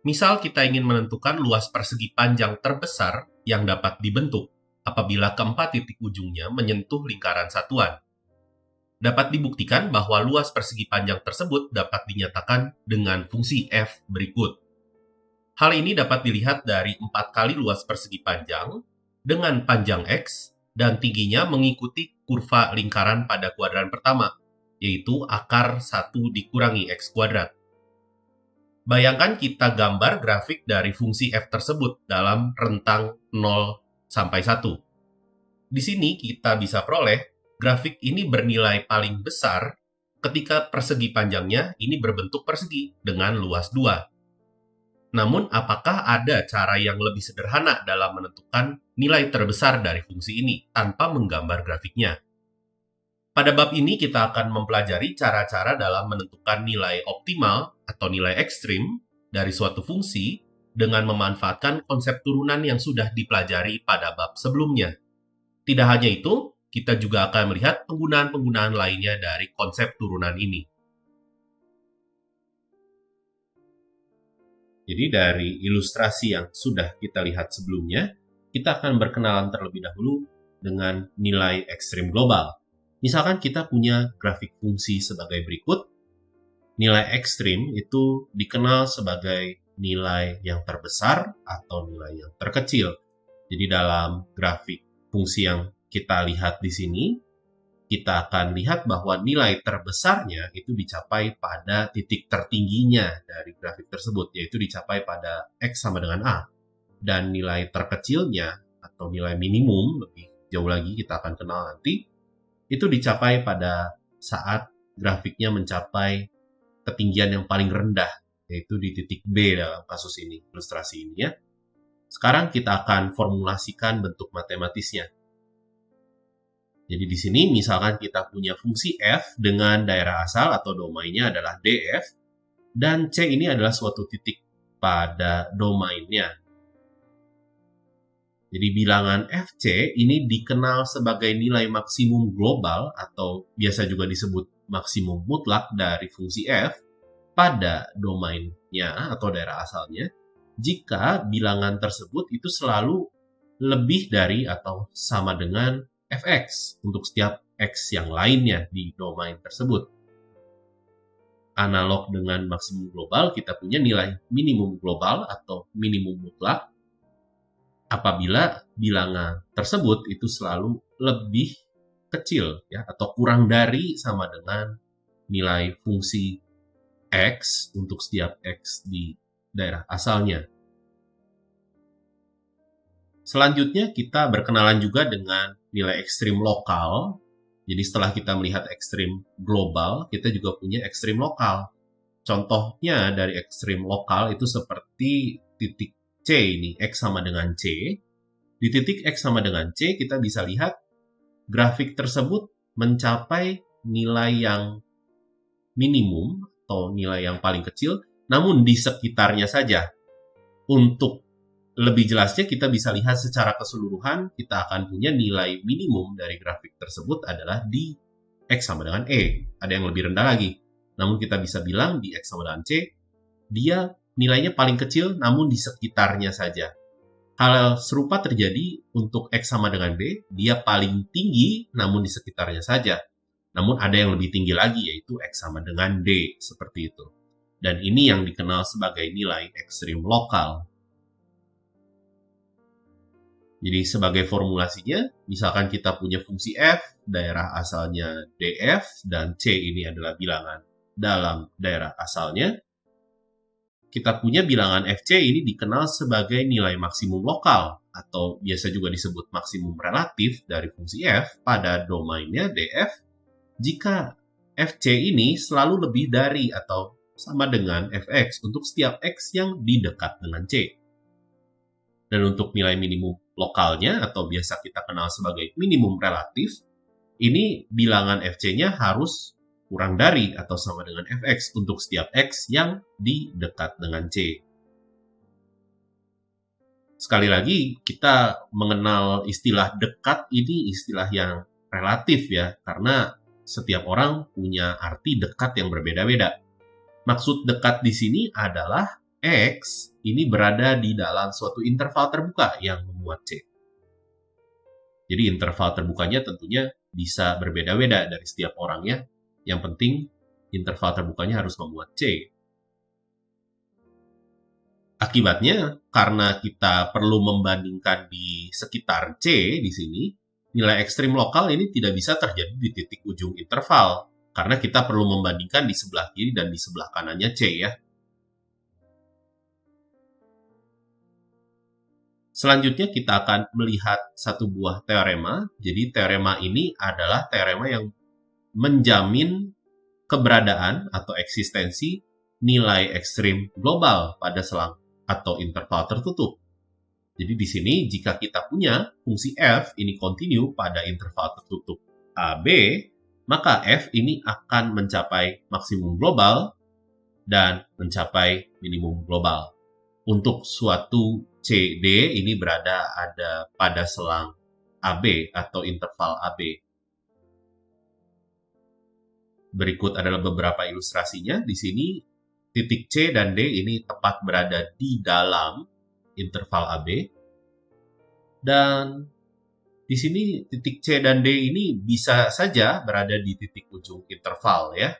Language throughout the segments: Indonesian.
Misal kita ingin menentukan luas persegi panjang terbesar yang dapat dibentuk apabila keempat titik ujungnya menyentuh lingkaran satuan. Dapat dibuktikan bahwa luas persegi panjang tersebut dapat dinyatakan dengan fungsi f berikut. Hal ini dapat dilihat dari 4 kali luas persegi panjang dengan panjang x dan tingginya mengikuti kurva lingkaran pada kuadran pertama, yaitu akar 1 dikurangi x kuadrat. Bayangkan kita gambar grafik dari fungsi f tersebut dalam rentang 0 sampai 1. Di sini kita bisa peroleh grafik ini bernilai paling besar ketika persegi panjangnya ini berbentuk persegi dengan luas 2. Namun, apakah ada cara yang lebih sederhana dalam menentukan nilai terbesar dari fungsi ini tanpa menggambar grafiknya? Pada bab ini kita akan mempelajari cara-cara dalam menentukan nilai optimal atau nilai ekstrim dari suatu fungsi dengan memanfaatkan konsep turunan yang sudah dipelajari pada bab sebelumnya. Tidak hanya itu, kita juga akan melihat penggunaan-penggunaan lainnya dari konsep turunan ini. Jadi dari ilustrasi yang sudah kita lihat sebelumnya, kita akan berkenalan terlebih dahulu dengan nilai ekstrim global. Misalkan kita punya grafik fungsi sebagai berikut. Nilai ekstrim itu dikenal sebagai nilai yang terbesar atau nilai yang terkecil. Jadi dalam grafik fungsi yang kita lihat di sini, kita akan lihat bahwa nilai terbesarnya itu dicapai pada titik tertingginya dari grafik tersebut, yaitu dicapai pada X sama dengan A. Dan nilai terkecilnya atau nilai minimum, lebih jauh lagi kita akan kenal nanti, itu dicapai pada saat grafiknya mencapai ketinggian yang paling rendah, yaitu di titik B dalam kasus ini, ilustrasi ini ya. Sekarang kita akan formulasikan bentuk matematisnya. Jadi di sini misalkan kita punya fungsi f dengan daerah asal atau domainnya adalah df, dan c ini adalah suatu titik pada domainnya. Jadi bilangan fc ini dikenal sebagai nilai maksimum global atau biasa juga disebut maksimum mutlak dari fungsi f pada domainnya atau daerah asalnya jika bilangan tersebut itu selalu lebih dari atau sama dengan fx untuk setiap x yang lainnya di domain tersebut. Analog dengan maksimum global, kita punya nilai minimum global atau minimum mutlak apabila bilangan tersebut itu selalu lebih kecil ya atau kurang dari sama dengan nilai fungsi x untuk setiap x di daerah asalnya. Selanjutnya kita berkenalan juga dengan nilai ekstrim lokal. Jadi setelah kita melihat ekstrim global, kita juga punya ekstrim lokal. Contohnya dari ekstrim lokal itu seperti titik C ini, X sama dengan C. Di titik X sama dengan C, kita bisa lihat grafik tersebut mencapai nilai yang minimum atau nilai yang paling kecil, namun di sekitarnya saja. Untuk lebih jelasnya kita bisa lihat secara keseluruhan, kita akan punya nilai minimum dari grafik tersebut adalah di X sama dengan E. Ada yang lebih rendah lagi. Namun kita bisa bilang di X sama dengan C, dia nilainya paling kecil namun di sekitarnya saja. Hal serupa terjadi untuk X sama dengan B, dia paling tinggi namun di sekitarnya saja. Namun ada yang lebih tinggi lagi yaitu X sama dengan D, seperti itu. Dan ini yang dikenal sebagai nilai ekstrim lokal. Jadi sebagai formulasinya, misalkan kita punya fungsi f, daerah asalnya df, dan c ini adalah bilangan dalam daerah asalnya. Kita punya bilangan fc ini dikenal sebagai nilai maksimum lokal, atau biasa juga disebut maksimum relatif dari fungsi f pada domainnya df, jika fc ini selalu lebih dari atau sama dengan fx untuk setiap x yang di dekat dengan c. Dan untuk nilai minimum lokalnya atau biasa kita kenal sebagai minimum relatif, ini bilangan fc-nya harus kurang dari atau sama dengan fx untuk setiap x yang di dekat dengan c. Sekali lagi, kita mengenal istilah dekat ini istilah yang relatif ya, karena setiap orang punya arti dekat yang berbeda-beda. Maksud dekat di sini adalah X ini berada di dalam suatu interval terbuka yang memuat C. Jadi interval terbukanya tentunya bisa berbeda-beda dari setiap orang ya. Yang penting interval terbukanya harus memuat C. Akibatnya, karena kita perlu membandingkan di sekitar C di sini, nilai ekstrim lokal ini tidak bisa terjadi di titik ujung interval. Karena kita perlu membandingkan di sebelah kiri dan di sebelah kanannya C ya. Selanjutnya kita akan melihat satu buah teorema. Jadi teorema ini adalah teorema yang menjamin keberadaan atau eksistensi nilai ekstrim global pada selang atau interval tertutup. Jadi di sini jika kita punya fungsi f ini kontinu pada interval tertutup AB, maka f ini akan mencapai maksimum global dan mencapai minimum global. Untuk suatu CD ini ada pada selang AB atau interval AB. Berikut adalah beberapa ilustrasinya. Di sini titik C dan D ini tepat berada di dalam interval AB. Dan di sini titik C dan D ini bisa saja berada di titik ujung interval ya.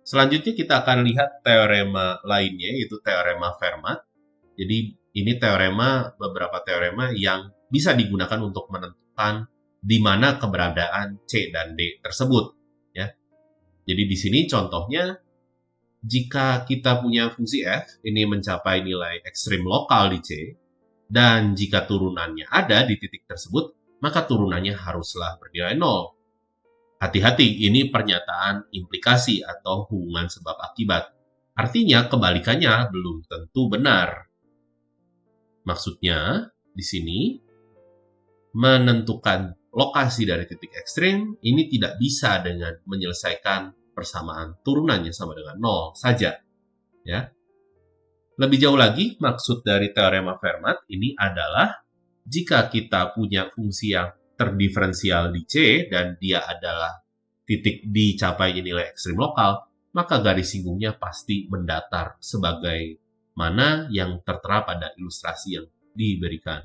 Selanjutnya kita akan lihat teorema lainnya, yaitu teorema Fermat. Jadi ini beberapa teorema yang bisa digunakan untuk menentukan di mana keberadaan C dan D tersebut. Ya. Jadi di sini contohnya, jika kita punya fungsi f, ini mencapai nilai ekstrim lokal di C, dan jika turunannya ada di titik tersebut, maka turunannya haruslah bernilai 0. Hati-hati, ini pernyataan implikasi atau hubungan sebab akibat. Artinya kebalikannya belum tentu benar. Maksudnya, di sini menentukan lokasi dari titik ekstrim ini tidak bisa dengan menyelesaikan persamaan turunannya sama dengan 0 saja. Ya. Lebih jauh lagi, maksud dari teorema Fermat ini adalah jika kita punya fungsi yang terdiferensial di C dan dia adalah titik dicapai nilai ekstrim lokal, maka garis singgungnya pasti mendatar sebagai mana yang tertera pada ilustrasi yang diberikan.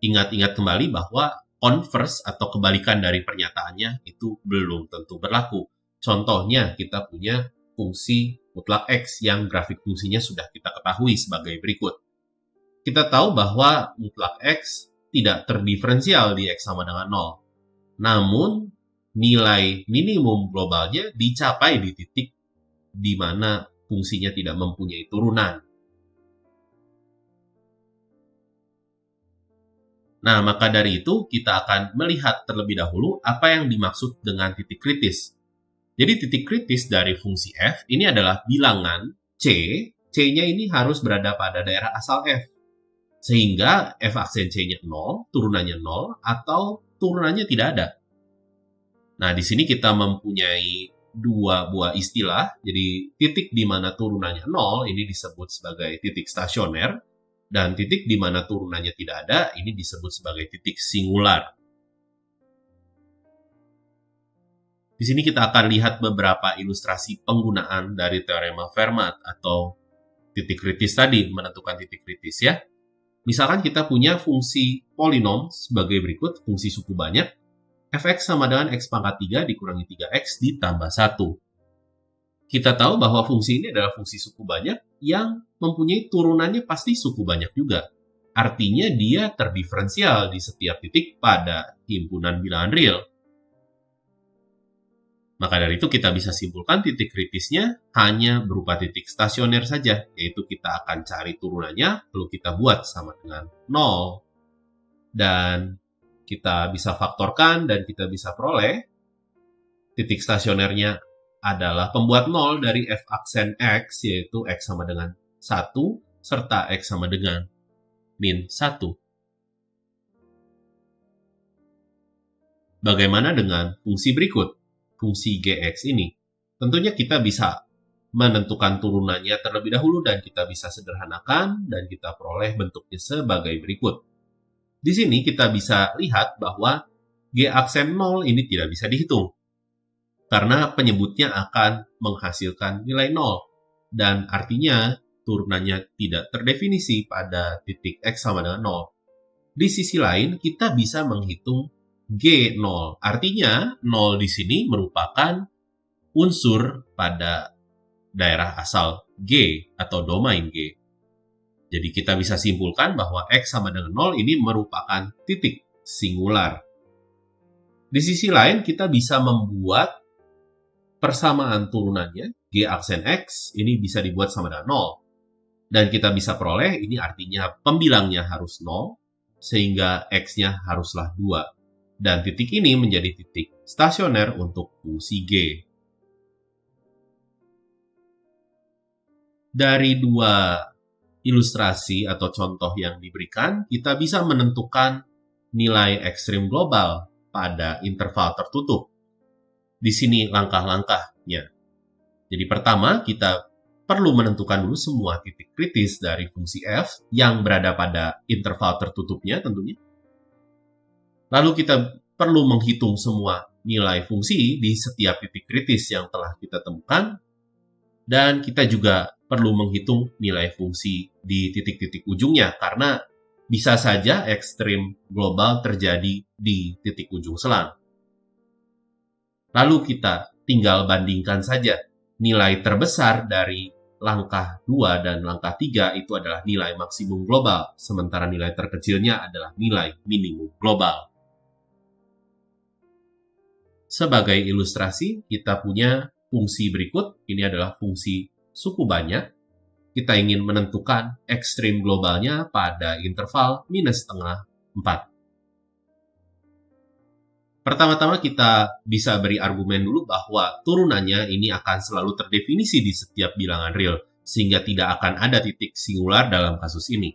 Ingat-ingat kembali bahwa converse atau kebalikan dari pernyataannya itu belum tentu berlaku. Contohnya kita punya fungsi mutlak X yang grafik fungsinya sudah kita ketahui sebagai berikut. Kita tahu bahwa mutlak X tidak terdiferensial di X sama dengan 0. Namun, nilai minimum globalnya dicapai di titik di mana fungsinya tidak mempunyai turunan. Nah, maka dari itu kita akan melihat terlebih dahulu apa yang dimaksud dengan titik kritis. Jadi titik kritis dari fungsi f ini adalah bilangan C. C-nya ini harus berada pada daerah asal f. Sehingga f aksen C-nya 0, turunannya 0, atau turunannya tidak ada. Nah, di sini kita mempunyai dua buah istilah. Jadi, titik di mana turunannya 0 ini disebut sebagai titik stasioner, dan titik di mana turunannya tidak ada ini disebut sebagai titik singular. Di sini kita akan lihat beberapa ilustrasi penggunaan dari teorema Fermat atau titik kritis tadi, menentukan titik kritis ya. Misalkan kita punya fungsi polinom sebagai berikut, fungsi suku banyak, fx sama dengan x pangkat 3 dikurangi 3x ditambah 1. Kita tahu bahwa fungsi ini adalah fungsi suku banyak yang mempunyai turunannya pasti suku banyak juga. Artinya dia terdiferensial di setiap titik pada himpunan bilangan real. Maka dari itu kita bisa simpulkan titik kritisnya hanya berupa titik stasioner saja, yaitu kita akan cari turunannya, lalu kita buat sama dengan 0. Dan kita bisa faktorkan dan kita bisa peroleh titik stasionernya adalah pembuat 0 dari f aksen x, yaitu x sama dengan 1, serta x sama dengan min 1. Bagaimana dengan fungsi berikut? Fungsi gx ini. Tentunya kita bisa menentukan turunannya terlebih dahulu dan kita bisa sederhanakan dan kita peroleh bentuknya sebagai berikut. Di sini kita bisa lihat bahwa G aksen 0 ini tidak bisa dihitung, karena penyebutnya akan menghasilkan nilai 0, dan artinya turunannya tidak terdefinisi pada titik X sama dengan 0. Di sisi lain, kita bisa menghitung G0, artinya 0 di sini merupakan unsur pada daerah asal G atau domain G. Jadi kita bisa simpulkan bahwa X sama dengan 0 ini merupakan titik singular. Di sisi lain, kita bisa membuat persamaan turunannya, G aksen X, ini bisa dibuat sama dengan 0. Dan kita bisa peroleh, ini artinya pembilangnya harus 0, sehingga X-nya haruslah 2. Dan titik ini menjadi titik stasioner untuk fungsi G. Dari dua ilustrasi atau contoh yang diberikan, kita bisa menentukan nilai ekstrim global pada interval tertutup. Di sini langkah-langkahnya. Jadi pertama, kita perlu menentukan dulu semua titik kritis dari fungsi f yang berada pada interval tertutupnya tentunya. Lalu kita perlu menghitung semua nilai fungsi di setiap titik kritis yang telah kita temukan. Dan kita juga perlu menghitung nilai fungsi di titik-titik ujungnya, karena bisa saja ekstrim global terjadi di titik ujung selang. Lalu kita tinggal bandingkan saja nilai terbesar dari langkah 2 dan langkah 3 itu adalah nilai maksimum global, sementara nilai terkecilnya adalah nilai minimum global. Sebagai ilustrasi, kita punya fungsi berikut. Ini adalah fungsi suku banyak. Kita ingin menentukan ekstrim globalnya pada interval -setengah 4. Pertama-tama kita bisa beri argumen dulu bahwa turunannya ini akan selalu terdefinisi di setiap bilangan real, sehingga tidak akan ada titik singular dalam kasus ini.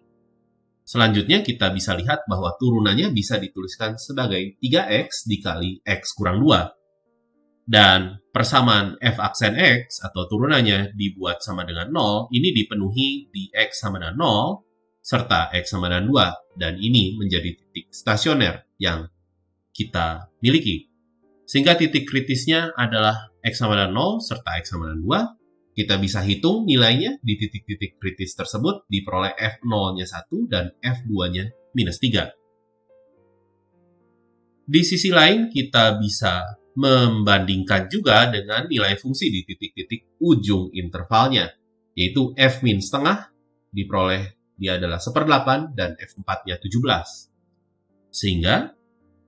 Selanjutnya kita bisa lihat bahwa turunannya bisa dituliskan sebagai 3x dikali x kurang 2. Dan persamaan f aksen x atau turunannya dibuat sama dengan 0, ini dipenuhi di x sama dengan 0, serta x sama dengan 2. Dan ini menjadi titik stasioner yang kita miliki. Sehingga titik kritisnya adalah x sama dengan 0 serta x sama dengan 2. Kita bisa hitung nilainya di titik-titik kritis tersebut, diperoleh f0-nya 1 dan f2-nya -3. Di sisi lain, kita bisa membandingkan juga dengan nilai fungsi di titik-titik ujung intervalnya, yaitu f-min setengah, diperoleh dia adalah 1/8 dan f4-nya 17. Sehingga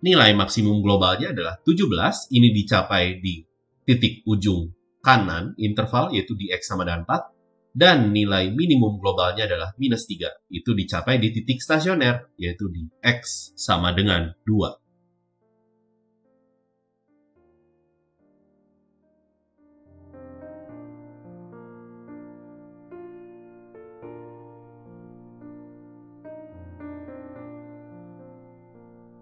nilai maksimum globalnya adalah 17, ini dicapai di titik ujung kanan interval, yaitu di x sama dengan 4, dan nilai minimum globalnya adalah -3, itu dicapai di titik stasioner, yaitu di x sama dengan 2.